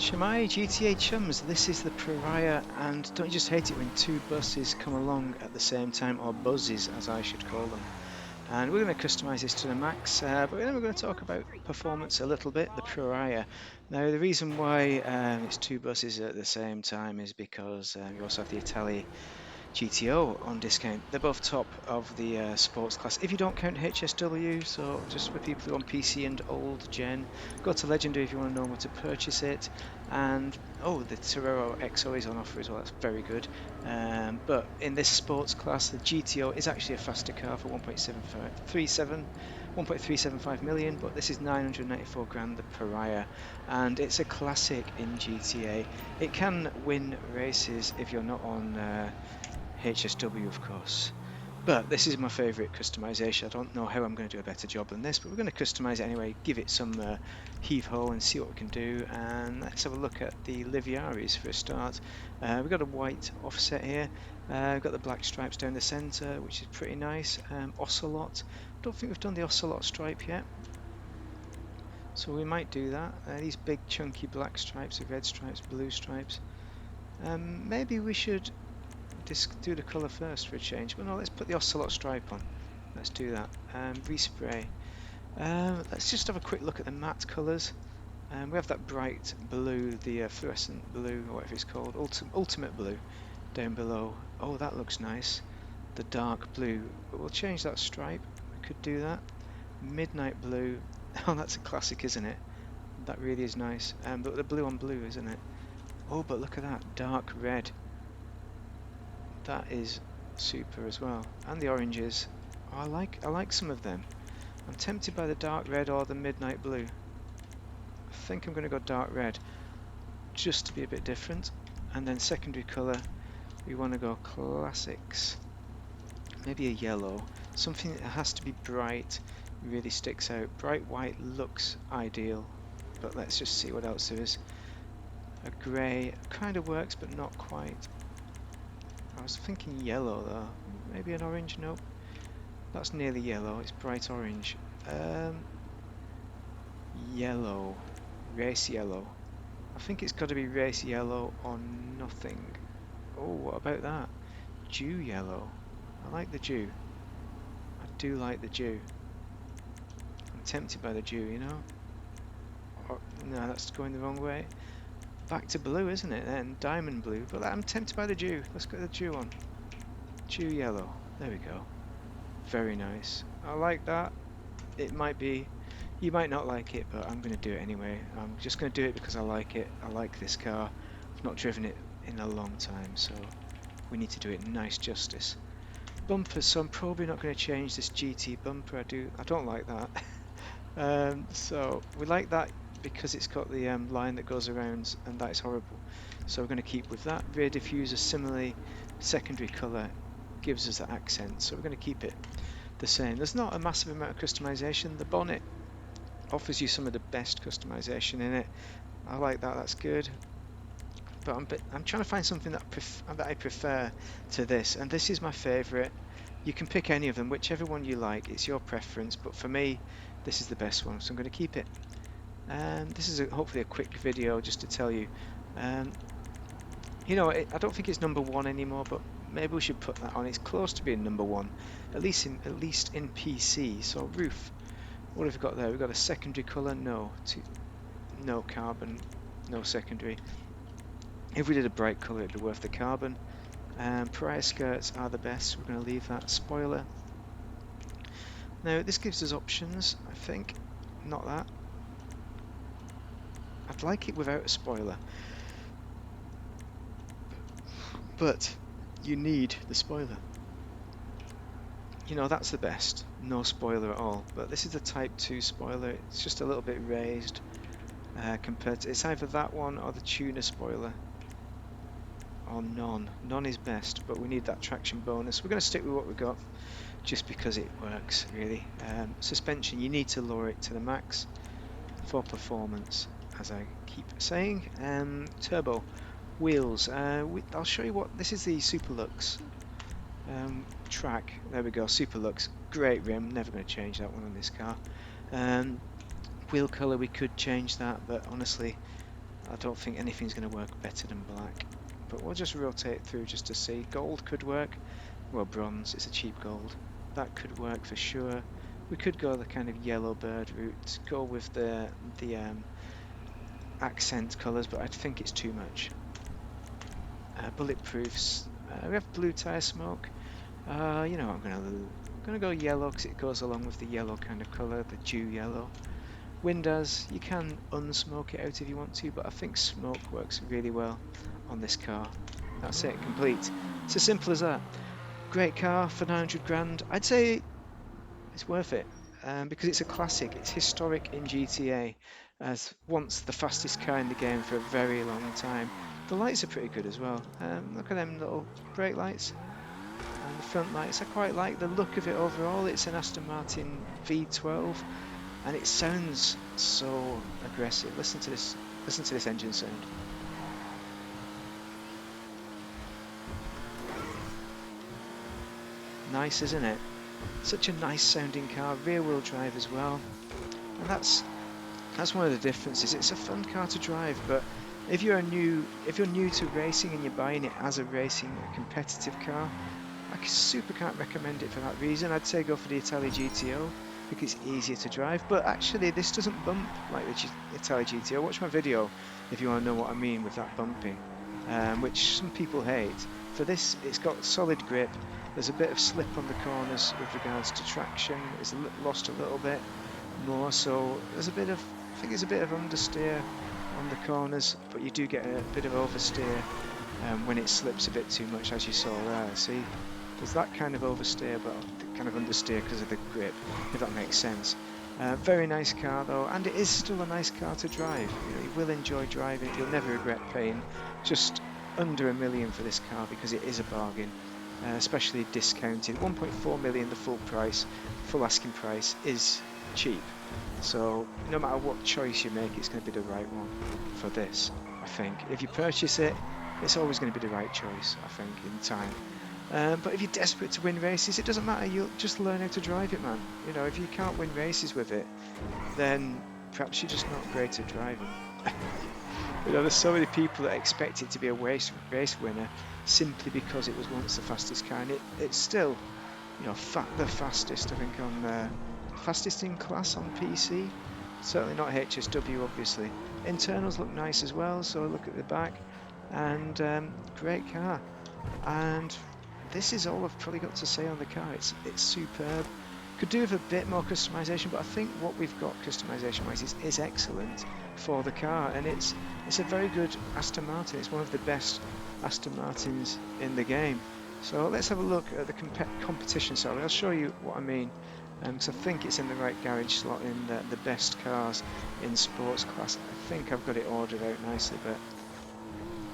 Shemai GTA chums, this is the Pariah, and don't you just hate it when two buses come along at the same time, or buzzes as I should call them. And we're going to customize this to the max, but then we're going to talk about performance a little bit, the Pariah. Now the reason why it's two buses at the same time is because you also have the Italy GTO on discount. They're both top of the sports class. If you don't count HSW, so just for people who are on PC and old gen, go to Legendary if you want to know where to purchase it. And oh, the Torero XO is on offer as well. That's very good. But in this sports class, the GTO is actually a faster car for 1.375 million, but this is 994 grand, the Pariah, and it's a classic in GTA. It can win races if you're not on HSW, of course. But this is my favourite customization. I don't know how I'm going to do a better job than this, but we're going to customize it anyway, give it some heave-ho and see what we can do. And let's have a look at the Liviaris for a start. We've got a white offset here. We've got the black stripes down the centre, which is pretty nice. Ocelot. Don't think we've done the Ocelot stripe yet. So we might do that. These big chunky black stripes, the red stripes, blue stripes. Maybe we should do the colour first for a change. But no, let's put the Ocelot stripe on. Let's do that. Respray. Let's just have a quick look at the matte colours. We have that bright blue, the fluorescent blue, or whatever it's called, ultimate blue, down below. Oh, that looks nice. The dark blue. But we'll change that stripe. We could do that. Midnight blue. Oh, that's a classic, isn't it? That really is nice. But the blue on blue, isn't it? Oh, but look at that, dark red. That is super as well. And the oranges. Oh, I like some of them. I'm tempted by the dark red or the midnight blue. I think I'm going to go dark red just to be a bit different. And then secondary colour, we want to go classics. Maybe a yellow. Something that has to be bright, really sticks out. Bright white looks ideal, but let's just see what else there is. A grey kind of works, but not quite. I was thinking yellow though. Maybe an orange? Nope. That's nearly yellow. It's bright orange. Yellow. Race yellow. I think it's got to be race yellow or nothing. Oh, what about that? Dew yellow. I like the dew. I do like the dew. I'm tempted by the dew, you know? Or, no, that's going the wrong way. Back to blue, isn't it then? Diamond blue. But I'm tempted by the dew. Let's get the dew on. Dew yellow. There we go. Very nice. I like that. It might be, you might not like it, but I'm going to do it anyway. I'm just going to do it because I like it. I like this car. I've not driven it in a long time, so we need to do it nice justice. Bumpers, so I'm probably not going to change this GT bumper. I don't like that. So we like that because it's got the line that goes around, and that is horrible. So we're going to keep with that. Rear diffuser, similarly, secondary colour gives us that accent, so we're going to keep it the same. There's not a massive amount of customization. The bonnet offers you some of the best customization in it. I like that. That's good. But I'm trying to find something that I prefer to this, and this is my favourite. You can pick any of them, whichever one you like. It's your preference, but for me, this is the best one, so I'm going to keep it. And this is hopefully a quick video just to tell you. You know, I don't think it's number one anymore, but maybe we should put that on. It's close to being number one, at least in PC. So roof. What have we got there? We've got a secondary colour. No carbon. No secondary. If we did a bright colour, it'd be worth the carbon. Pariah skirts are the best. We're going to leave that. Spoiler. Now this gives us options. I think not that. I'd like it without a spoiler, but you need the spoiler. You know, that's the best. No spoiler at all. But this is the Type 2 spoiler. It's just a little bit raised compared to... It's either that one or the tuner spoiler. Or none. None is best, but we need that traction bonus. We're going to stick with what we've got, just because it works, really. Suspension, you need to lower it to the max for performance, as I keep saying. Turbo. Wheels. I'll show you what... This is the Superlux track. There we go, Superlux. Great rim, never going to change that one on this car. Wheel colour, we could change that, but honestly I don't think anything's going to work better than black. But we'll just rotate through just to see. Gold could work. Well, bronze, it's a cheap gold. That could work for sure. We could go the kind of yellow bird route, go with the accent colours, but I think it's too much. Bulletproofs. We have blue tire smoke. You know, I'm gonna go yellow because it goes along with the yellow kind of colour, the dew yellow. Windows, you can unsmoke it out if you want to, but I think smoke works really well on this car. That's it, complete. It's as simple as that. Great car for 900 grand. I'd say it's worth it because it's a classic. It's historic in GTA as once the fastest car in the game for a very long time. The lights are pretty good as well. Look at them little brake lights and the front lights. I quite like the look of it overall. It's an Aston Martin V12 and it sounds so aggressive. Listen to this. Listen to this engine sound. Nice, isn't it? Such a nice sounding car. Rear wheel drive as well. And that's one of the differences. It's a fun car to drive, but if you're new to racing and you're buying it as a competitive car, I super can't recommend it for that reason. I'd say go for the Italia GTO because it's easier to drive, but actually this doesn't bump like the Italia GTO. Watch my video if you want to know what I mean with that bumping, which some people hate. For this, it's got solid grip. There's a bit of slip on the corners with regards to traction. It's lost a little bit more, so there's a bit of, I think there's a bit of understeer on the corners, but you do get a bit of oversteer when it slips a bit too much, as you saw there. See, there's that kind of oversteer, but kind of understeer because of the grip, if that makes sense. Very nice car though, and it is still a nice car to drive. You know, you will enjoy driving it. You'll never regret paying just under $1 million for this car because it is a bargain, especially discounted. 1.4 million, the full price, full asking price is cheap. So no matter what choice you make, it's going to be the right one for this. I think if you purchase it, it's always going to be the right choice. I think in time. But if you're desperate to win races, it doesn't matter. You'll just learn how to drive it, man. You know, if you can't win races with it, then perhaps you're just not great at driving. You know, there's so many people that expect it to be a race winner simply because it was once the fastest car, and it's still, you know, the fastest. I think on fastest in class on PC. Certainly not HSW, obviously. Internals look nice as well. So look at the back, and great car. And this is all I've probably got to say on the car. It's superb. Could do with a bit more customization, but I think what we've got customization wise is excellent for the car, and it's a very good Aston Martin. It's one of the best Aston Martins in the game. So let's have a look at the competition. Sorry, I'll show you what I mean, because I think it's in the right garage slot in the best cars in sports class. I think I've got it ordered out nicely, but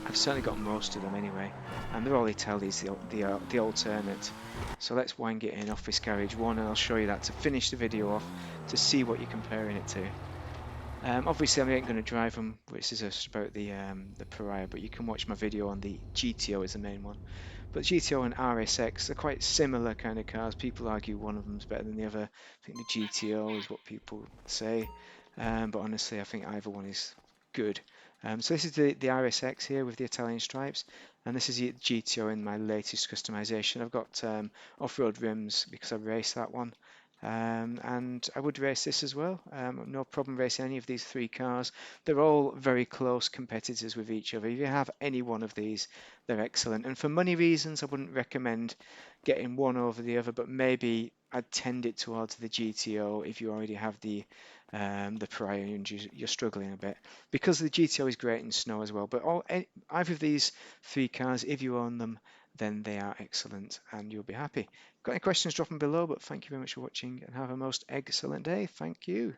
I've certainly got most of them anyway, and they're all Italians, the alternate. So let's wind it in Office Garage 1, and I'll show you that to finish the video off to see what you're comparing it to. Obviously, I ain't going to drive them, which is just about the Pariah, but you can watch my video on the GTO is the main one. But GTO and RSX are quite similar kind of cars. People argue one of them's better than the other. I think the GTO is what people say, but honestly, I think either one is good. So this is the RSX here with the Italian stripes, and this is the GTO in my latest customization. I've got off-road rims because I raced that one. And I would race this as well. No problem racing any of these three cars. They're all very close competitors with each other. If you have any one of these, they're excellent. And for money reasons, I wouldn't recommend getting one over the other, but maybe I'd tend it towards the GTO if you already have the Pariah and you're struggling a bit. Because the GTO is great in snow as well. But either of these three cars, if you own them, then they are excellent and you'll be happy. Got any questions, drop them below, but thank you very much for watching and have a most excellent day. Thank you.